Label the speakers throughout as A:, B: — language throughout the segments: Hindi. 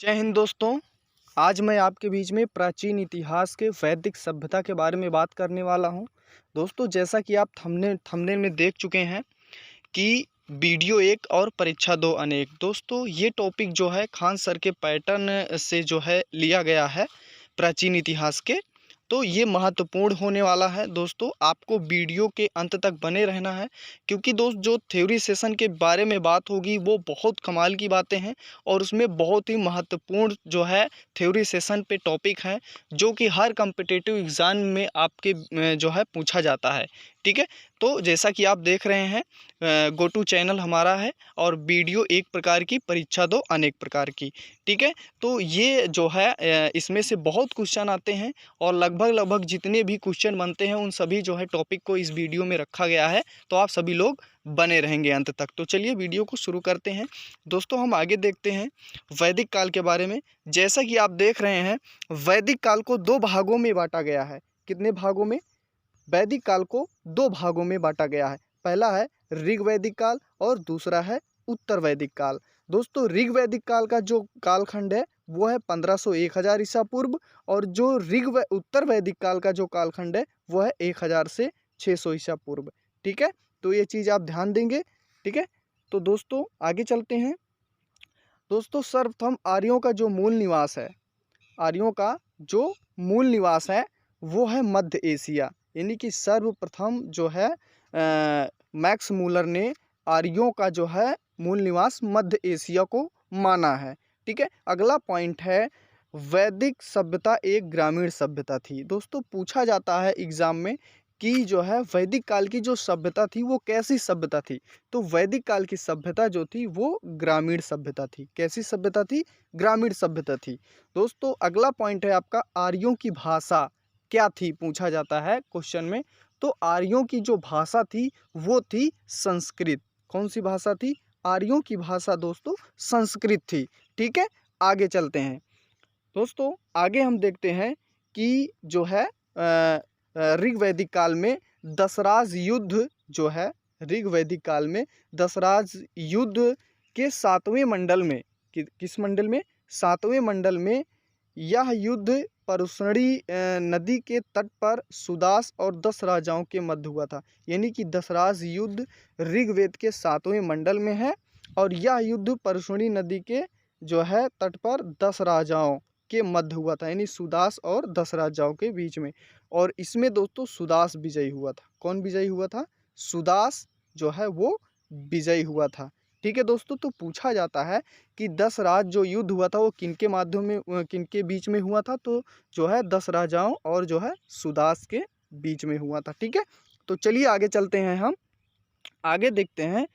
A: जय हिंद दोस्तों। आज मैं आपके बीच में प्राचीन इतिहास के वैदिक सभ्यता के बारे में बात करने वाला हूं। दोस्तों, जैसा कि आप थंबनेल में देख चुके हैं कि वीडियो एक और परीक्षा दो अनेक। दोस्तों, ये टॉपिक जो है खान सर के पैटर्न से जो है लिया गया है प्राचीन इतिहास के। तो ये महत्वपूर्ण होने वाला है दोस्तों, आपको वीडियो के अंत तक बने रहना है, क्योंकि दोस्त जो थ्योरी सेशन के बारे में बात होगी वो बहुत कमाल की बातें हैं और उसमें बहुत ही महत्वपूर्ण जो है थ्योरी सेशन पे टॉपिक है जो कि हर कम्पिटिटिव एग्ज़ाम में आपके जो है पूछा जाता है। ठीक है, तो जैसा कि आप देख रहे हैं गो टू चैनल हमारा है और वीडियो एक प्रकार की, परीक्षा दो अनेक प्रकार की। ठीक है, तो ये जो है इसमें से बहुत क्वेश्चन आते हैं और लगभग जितने भी क्वेश्चन बनते हैं उन सभी जो है टॉपिक को इस वीडियो में रखा गया है, तो आप सभी लोग बने रहेंगे अंत तक। तो चलिए वीडियो को शुरू करते हैं। दोस्तों, हम आगे देखते हैं वैदिक काल के बारे में। जैसा कि आप देख रहे हैं, वैदिक काल को दो भागों में बांटा गया है। कितने भागों में? वैदिक काल को दो भागों में बांटा गया है। पहला है ऋग वैदिक काल और दूसरा है उत्तर वैदिक काल। दोस्तों, ऋग वैदिक काल का जो कालखंड है वो है 1500-1000 ईसा पूर्व, और जो उत्तर वैदिक काल का जो कालखंड है वो है 1000 से 600 ईसा पूर्व। ठीक है, तो ये चीज़ आप ध्यान देंगे। ठीक है, तो दोस्तों आगे चलते हैं। दोस्तों, सर्वप्रथम आर्यों का जो मूल निवास है, आर्यों का जो मूल निवास है वो है मध्य एशिया। यानी कि सर्वप्रथम जो है मैक्स मूलर ने आर्यों का जो है मूल निवास मध्य एशिया को माना है। ठीक है, अगला पॉइंट है वैदिक सभ्यता एक ग्रामीण सभ्यता थी। दोस्तों, पूछा जाता है एग्जाम में कि जो है वैदिक काल की जो सभ्यता थी वो कैसी सभ्यता थी। तो वैदिक काल की सभ्यता जो थी वो ग्रामीण सभ्यता थी। कैसी सभ्यता थी? ग्रामीण सभ्यता थी। दोस्तों, अगला पॉइंट है आपका आर्यों की भाषा क्या थी, पूछा जाता है क्वेश्चन में। तो आर्यों की जो भाषा थी वो थी संस्कृत। कौन सी भाषा थी? आर्यों की भाषा दोस्तों संस्कृत थी। ठीक है, आगे चलते हैं। दोस्तों, आगे हम देखते हैं कि जो है ऋग वैदिक काल में दशराज युद्ध जो है, ऋग वैदिक काल में दशराज युद्ध के 7वें मंडल में, किस मंडल में? 7वें मंडल में यह युद्ध परुष्णी नदी के तट पर सुदास और 10 राजाओं के मध्य हुआ था। यानी कि दशराज युद्ध ऋग्वेद के 7वें मंडल में है और यह युद्ध परुष्णी नदी के जो है तट पर 10 राजाओं के मध्य हुआ था, यानी सुदास और 10 राजाओं के बीच में। और इसमें दोस्तों सुदास विजयी हुआ था। कौन विजयी हुआ था? सुदास जो है वो विजयी हुआ था। ठीक है दोस्तों, तो पूछा जाता है कि 10 राज जो युद्ध हुआ था वो किनके माध्यम में, किनके बीच में हुआ था? तो जो है 10 राजाओं और जो है सुदास के बीच में हुआ था। ठीक है, तो चलिए आगे चलते हैं। हम आगे देखते हैं।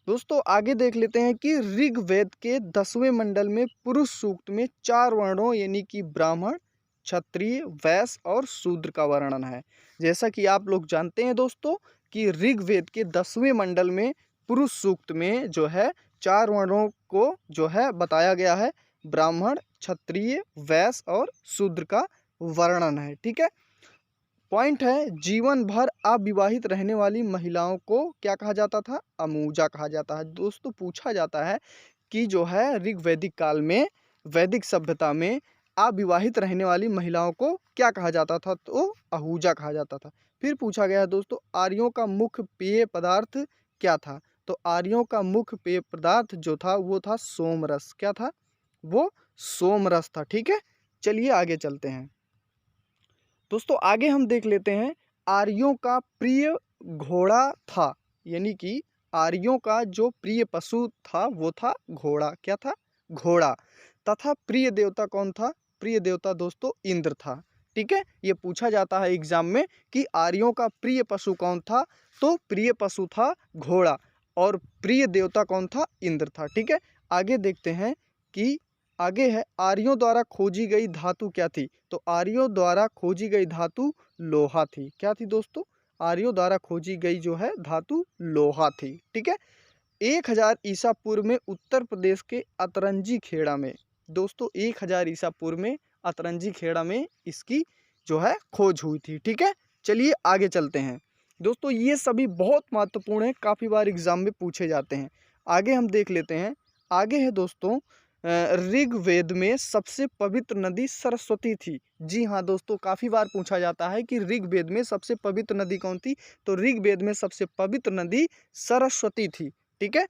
A: दोस्तों, आगे देख लेते हैं कि ऋग्वेद के 10वें मंडल में पुरुष सूक्त में 4 वर्णों यानी कि ब्राह्मण, क्षत्रिय, वैश्य और शूद्र का वर्णन है। जैसा कि आप लोग जानते हैं दोस्तों कि ऋग्वेद के 10वें मंडल में पुरुष सूक्त में जो है 4 वर्णों को जो है बताया गया है। ब्राह्मण, क्षत्रिय, वैश्य और शूद्र का वर्णन है। ठीक है, पॉइंट है जीवन भर अविवाहित रहने वाली महिलाओं को क्या कहा जाता था? अमूजा कहा जाता है। दोस्तों, पूछा जाता है कि जो है ऋग्वैदिक काल में, वैदिक सभ्यता में अविवाहित रहने वाली महिलाओं को क्या कहा जाता था? तो अहूजा कहा जाता था। फिर पूछा गया दोस्तों आर्यों का मुख्य पेय पदार्थ क्या था? तो आर्यों का मुख्य पेय पदार्थ जो था वो था सोमरस। क्या था? वो सोमरस था। ठीक है, चलिए आगे चलते हैं। दोस्तों, आगे हम देख लेते हैं आर्यों का प्रिय घोड़ा था। यानी कि आर्यों का जो प्रिय पशु था वो था घोड़ा। क्या था? घोड़ा। तथा प्रिय देवता कौन था? प्रिय देवता दोस्तों इंद्र था। ठीक है, ये पूछा जाता है एग्जाम में कि आर्यों का प्रिय पशु कौन था? तो प्रिय पशु था घोड़ा और प्रिय देवता कौन था? इंद्र था। ठीक है, आगे देखते हैं कि आगे है आर्यों द्वारा खोजी गई धातु क्या थी? तो आर्यों द्वारा खोजी गई धातु लोहा थी। क्या थी दोस्तों? आर्यों द्वारा खोजी गई जो है धातु लोहा थी। ठीक है, 1000 ईसा पूर्व में उत्तर प्रदेश के अतरंजी खेड़ा में, दोस्तों 1000 ईसा पूर्व में अतरंजी खेड़ा में इसकी जो है खोज हुई थी। ठीक है, चलिए आगे चलते हैं। दोस्तों, ये सभी बहुत महत्वपूर्ण है, काफ़ी बार एग्जाम में पूछे जाते हैं। आगे हम देख लेते हैं। आगे है दोस्तों ऋग्वेद में सबसे पवित्र नदी सरस्वती थी? जी हाँ दोस्तों, काफ़ी बार पूछा जाता है कि ऋग्वेद में सबसे पवित्र नदी कौन थी? तो ऋग्वेद में सबसे पवित्र नदी सरस्वती थी। ठीक है।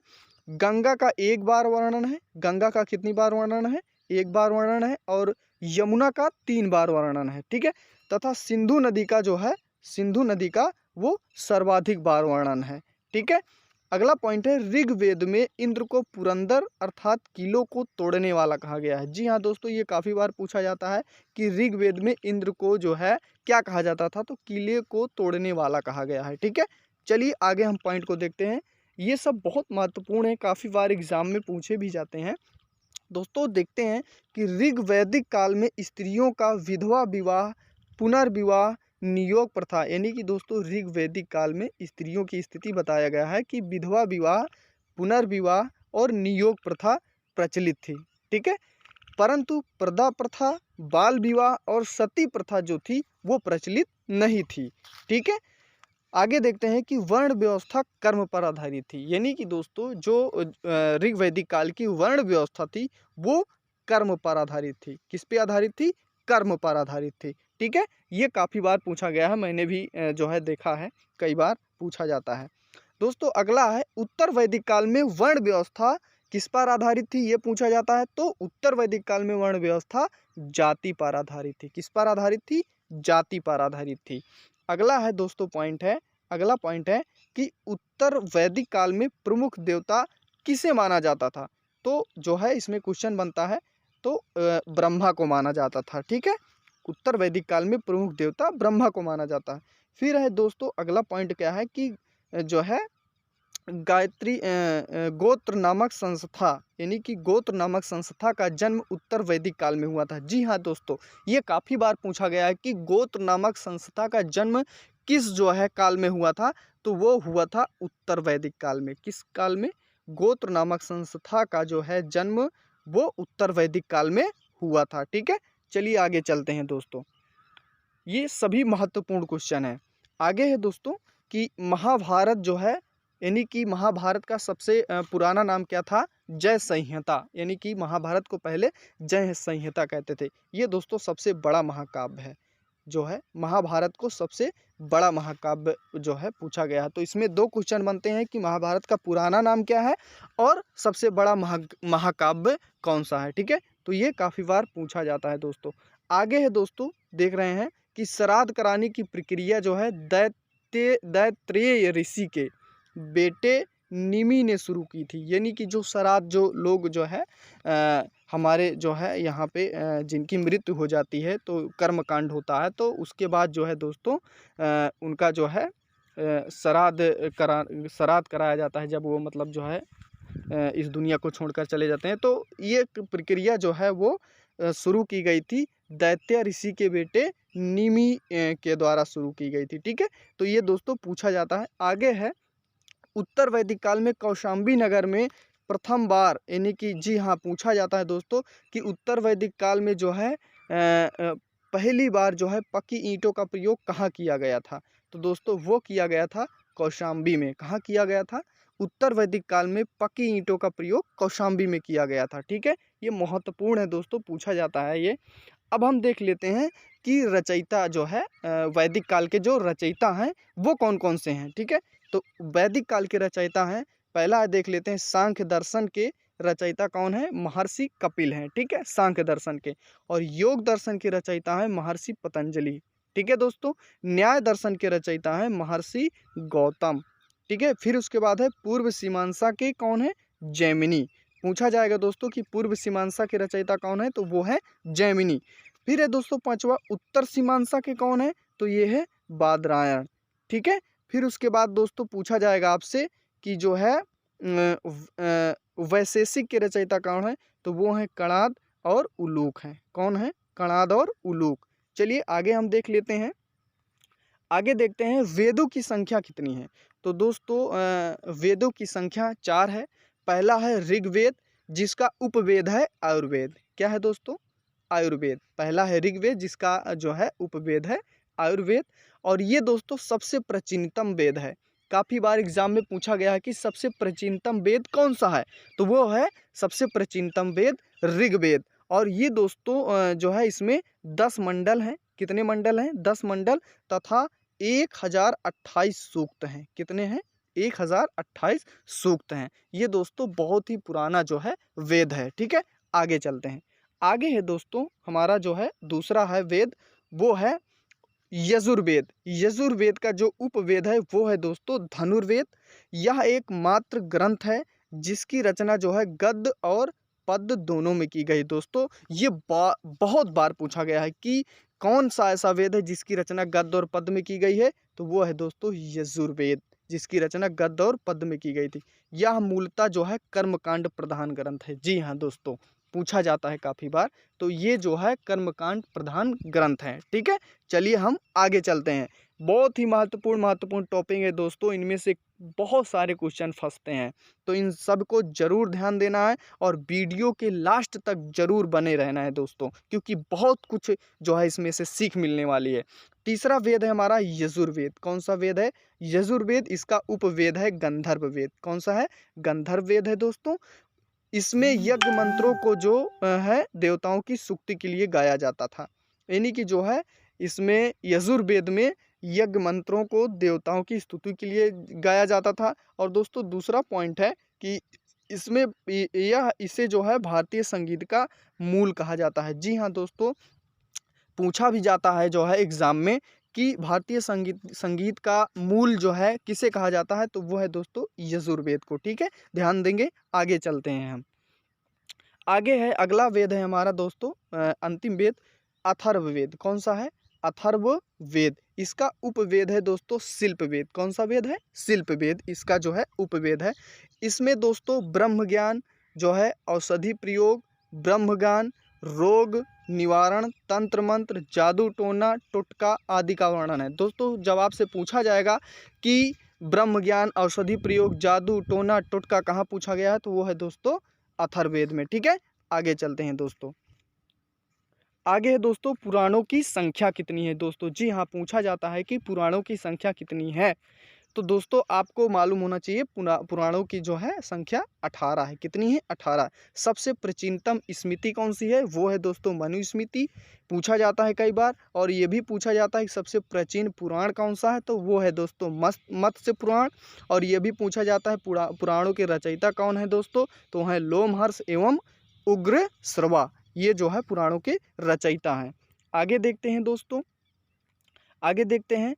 A: गंगा का एक बार वर्णन है। गंगा का कितनी बार वर्णन है? एक बार वर्णन है। और यमुना का 3 बार वर्णन है। ठीक है। तथा सिंधु नदी का जो है, सिंधु नदी का वो सर्वाधिक बार वर्णन है। ठीक है। अगला पॉइंट है, ऋग्वेद में इंद्र को पुरंदर अर्थात किलों को तोड़ने वाला कहा गया है। जी हाँ दोस्तों, ये काफ़ी बार पूछा जाता है कि ऋग्वेद में इंद्र को जो है क्या कहा जाता था? तो किले को तोड़ने वाला कहा गया है। ठीक है। चलिए आगे हम पॉइंट को देखते हैं। ये सब बहुत महत्वपूर्ण है, काफ़ी बार एग्जाम में पूछे भी जाते हैं। दोस्तों देखते हैं कि ऋग्वैदिक काल में स्त्रियों का विधवा विवाह, पुनर्विवाह, नियोग प्रथा, यानी कि दोस्तों ऋग्वैदिक काल में स्त्रियों की स्थिति बताया गया है कि विधवा विवाह, पुनर्विवाह और नियोग प्रथा प्रचलित थी। ठीक है। परंतु प्रदा प्रथा, बाल विवाह और सती प्रथा जो थी वो प्रचलित नहीं थी। ठीक है। आगे देखते हैं कि वर्ण व्यवस्था कर्म पर आधारित थी, यानी कि दोस्तों जो ऋग्वैदिक काल की वर्ण व्यवस्था थी वो कर्म पर आधारित थी। किस पे आधारित थी? कर्म पर आधारित थी। ठीक है। ये काफ़ी बार पूछा गया है, मैंने भी जो है देखा है, कई बार पूछा जाता है। दोस्तों अगला है, उत्तर वैदिक काल में वर्ण व्यवस्था किस पर आधारित थी? ये पूछा जाता है। तो उत्तर वैदिक काल में वर्ण व्यवस्था जाति पर आधारित थी। किस पर आधारित थी? जाति पर आधारित थी। अगला है दोस्तों पॉइंट है, अगला पॉइंट है कि उत्तर वैदिक काल में प्रमुख देवता किसे माना जाता था? तो जो है इसमें क्वेश्चन बनता है, तो ब्रह्मा को माना जाता था। ठीक है। उत्तर वैदिक काल में प्रमुख देवता ब्रह्मा को माना जाता है। फिर है दोस्तों अगला पॉइंट क्या है कि जो है गायत्री गोत्र नामक संस्था, यानी कि गोत्र नामक संस्था का जन्म उत्तर वैदिक काल में हुआ था। जी हाँ दोस्तों, ये काफ़ी बार पूछा गया है कि गोत्र नामक संस्था का जन्म किस जो है काल में हुआ था? तो वो हुआ था उत्तर वैदिक काल में। किस काल में? गोत्र नामक संस्था का जो है जन्म वो उत्तर वैदिक काल में हुआ था। ठीक है। चलिए आगे चलते हैं दोस्तों, ये सभी महत्वपूर्ण क्वेश्चन है। आगे है दोस्तों कि महाभारत जो है, यानी कि महाभारत का सबसे पुराना नाम क्या था? जय संहिता, यानी कि महाभारत को पहले जय संहिता कहते थे। ये दोस्तों सबसे बड़ा महाकाव्य है, जो है महाभारत को सबसे बड़ा महाकाव्य जो है पूछा गया है। तो इसमें 2 क्वेश्चन बनते हैं कि महाभारत का पुराना नाम क्या है और सबसे बड़ा महाकाव्य कौन सा है। ठीक है। तो ये काफ़ी बार पूछा जाता है दोस्तों। आगे है दोस्तों, देख रहे हैं कि श्राद्ध कराने की प्रक्रिया जो है दैत्रेय ऋषि के बेटे निमि ने शुरू की थी। यानी कि जो श्राद्ध, जो लोग जो है हमारे जो है यहाँ पे जिनकी मृत्यु हो जाती है तो कर्मकांड होता है, तो उसके बाद जो है दोस्तों उनका जो है श्राद्ध कराया जाता है, जब वो मतलब जो है इस दुनिया को छोड़कर चले जाते हैं। तो ये प्रक्रिया जो है वो शुरू की गई थी दैत्य ऋषि के बेटे निमि के द्वारा शुरू की गई थी। ठीक है। तो ये दोस्तों पूछा जाता है। आगे है, उत्तर वैदिक काल में कौशाम्बी नगर में प्रथम बार, यानी कि जी हाँ पूछा जाता है दोस्तों कि उत्तर वैदिक काल में जो है पहली बार जो है पक्की ईंटों का प्रयोग कहाँ किया गया था? तो दोस्तों वो किया गया था कौशाम्बी में। कहाँ किया गया था? उत्तर वैदिक काल में पक्की ईंटों का प्रयोग कौशाम्बी में किया गया था। ठीक है। ये महत्वपूर्ण है दोस्तों, पूछा जाता है ये। अब हम देख लेते हैं कि रचयिता जो है वैदिक काल के जो रचयिता हैं वो कौन कौन से हैं। ठीक है। तो वैदिक काल के रचयिता हैं, पहला देख लेते हैं, सांख्य दर्शन के रचयिता कौन है? महर्षि कपिल हैं। ठीक है, सांख्य दर्शन के। और योग दर्शन के रचयिता हैं महर्षि पतंजलि। ठीक है दोस्तों। न्याय दर्शन के रचयिता हैं महर्षि गौतम। ठीक है। फिर उसके बाद है पूर्व सीमांसा के कौन है? जैमिनी। पूछा जाएगा दोस्तों कि पूर्व सीमांसा के रचयिता कौन है? तो वो है जैमिनी। फिर है दोस्तों पांचवा, उत्तर सीमांसा के कौन है? तो ये है बादरायण। ठीक है। फिर उसके बाद दोस्तों पूछा जाएगा आपसे कि जो है वैशेषिक के रचयिता कौन है? तो वो हैं कणाद और उलूक हैं। कौन है? कणाद और उलूक। चलिए आगे हम देख लेते हैं। आगे देखते हैं वेदों की संख्या कितनी है। तो दोस्तों वेदों की संख्या 4 है। पहला है ऋग्वेद, जिसका उपवेद है आयुर्वेद। क्या है दोस्तों? आयुर्वेद। पहला है ऋग्वेद, जिसका जो है उपवेद है आयुर्वेद। और ये दोस्तों सबसे प्राचीनतम वेद है। काफ़ी बार एग्जाम में पूछा गया है कि सबसे प्राचीनतम वेद कौन सा है, तो वो है सबसे प्राचीनतम वेद ऋग्वेद। और ये दोस्तों जो है इसमें 10 मंडल हैं। कितने मंडल हैं? 10 मंडल तथा 1028 सूक्त हैं। कितने हैं? 1028 सूक्त हैं। ये दोस्तों बहुत ही पुराना जो है वेद है। ठीक है, आगे चलते हैं। आगे है दोस्तों हमारा जो है दूसरा है वेद, वो है यजुर्वेद। यजुर्वेद का जो उपवेद है वो है दोस्तों धनुर्वेद। यह एक मात्र ग्रंथ है जिसकी रचना जो है गद्य और पद्य दोनों में की गई। दोस्तों ये बहुत बार पूछा गया है कि कौन सा ऐसा वेद है जिसकी रचना गद्य और पद्य में की गई है, तो वो है दोस्तों यजुर्वेद, जिसकी रचना गद्य और पद्य में की गई थी। यह मूलतः जो है कर्मकांड प्रधान ग्रंथ है। जी हाँ दोस्तों, पूछा जाता है काफ़ी बार, तो ये जो है कर्मकांड प्रधान ग्रंथ है। ठीक है, चलिए हम आगे चलते हैं। बहुत ही महत्वपूर्ण टॉपिक है दोस्तों, इनमें से बहुत सारे क्वेश्चन फंसते हैं, तो इन सब को जरूर ध्यान देना है और वीडियो के लास्ट तक जरूर बने रहना है दोस्तों, क्योंकि बहुत कुछ जो है इसमें से सीख मिलने वाली है। तीसरा वेद है हमारा यजुर्वेद। कौन सा वेद है? यजुर्वेद। इसका उपवेद है गंधर्व वेद। कौन सा है? गंधर्व वेद है दोस्तों। इसमें यज्ञ मंत्रों को जो है देवताओं की स्तुति के लिए गाया जाता था। यानी कि जो है इसमें यजुर्वेद में यज्ञ मंत्रों को देवताओं की स्तुति के लिए गाया जाता था। और दोस्तों दूसरा पॉइंट है कि इसमें यह इसे जो है भारतीय संगीत का मूल कहा जाता है। जी हाँ दोस्तों, पूछा भी जाता है जो है एग्जाम में कि भारतीय संगीत का मूल जो है किसे कहा जाता है, तो वो है दोस्तों यजुर्वेद को। ठीक है, ध्यान देंगे। आगे चलते हैं हम। आगे है अगला वेद है हमारा दोस्तों अंतिम वेद अथर्ववेद। कौन सा है? अथर्ववेद। इसका उपवेद है दोस्तों शिल्पवेद। कौन सा वेद है? शिल्पवेद। इसका जो है उपवेद है। इसमें दोस्तों ब्रह्म ज्ञान जो है, औषधि प्रयोग, ब्रह्म ज्ञान, रोग निवारण, तंत्र मंत्र, जादू टोना टोटका आदि का वर्णन है। दोस्तों जब आपसे पूछा जाएगा कि ब्रह्म ज्ञान, औषधि प्रयोग, जादू टोना टोटका कहाँ पूछा गया है, तो वो है दोस्तों अथर्ववेद में। ठीक है, आगे चलते हैं दोस्तों। आगे है दोस्तों पुराणों की संख्या कितनी है। दोस्तों जी हाँ, पूछा जाता है कि पुराणों की संख्या कितनी है, तो दोस्तों आपको मालूम होना चाहिए पुराणों की जो है संख्या 18 है। कितनी है? 18। सबसे प्राचीनतम स्मृति कौन सी है? वो है दोस्तों मनुस्मृति। पूछा जाता है कई बार। और ये भी पूछा जाता है कि सबसे प्राचीन पुराण कौन सा है, तो वो है दोस्तों मत्स्य पुराण। और ये भी पूछा जाता है पुराणों के रचयिता कौन है दोस्तों, तो है लोमहर्ष एवं उग्रश्रवा। ये जो है पुराणों के रचयिता हैं। आगे देखते हैं दोस्तों, आगे देखते हैं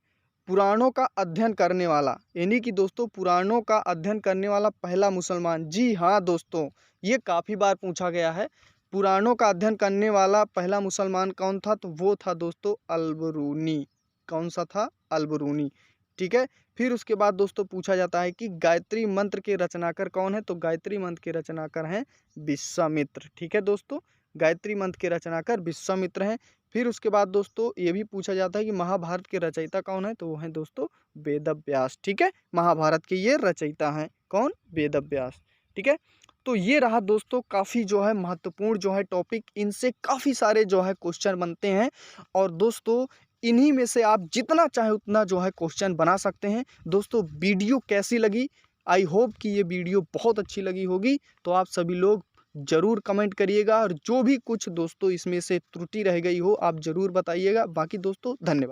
A: पुराणों का अध्ययन करने वाला, यानी कि दोस्तों पुराणों का अध्ययन करने वाला पहला मुसलमान। जी हाँ दोस्तों, ये काफ़ी बार पूछा गया है। पुराणों का अध्ययन करने वाला पहला मुसलमान कौन था, तो वो था दोस्तों अल-बरूनी। कौन सा था? अल-बरूनी। ठीक है, फिर उसके बाद दोस्तों पूछा जाता है कि गायत्री मंत्र के रचनाकार कौन है, तो गायत्री मंत्र के रचनाकार हैं विश्वामित्र। ठीक है दोस्तों, गायत्री मंत्र के रचनाकार विश्वामित्र हैं। फिर उसके बाद दोस्तों ये भी पूछा जाता है कि महाभारत के रचयिता कौन है, तो वो हैं दोस्तों वेदव्यास। ठीक है, महाभारत के ये रचयिता हैं। कौन? वेदव्यास। ठीक है, तो ये रहा दोस्तों काफ़ी जो है महत्वपूर्ण जो है टॉपिक। इनसे काफ़ी सारे जो है क्वेश्चन बनते हैं और दोस्तों इन्हीं में से आप जितना चाहे उतना जो है क्वेश्चन बना सकते हैं। दोस्तों वीडियो कैसी लगी? आई होप कि ये वीडियो बहुत अच्छी लगी होगी। तो आप सभी लोग ज़रूर कमेंट करिएगा और जो भी कुछ दोस्तों इसमें से त्रुटि रह गई हो आप ज़रूर बताइएगा। बाकी दोस्तों धन्यवाद।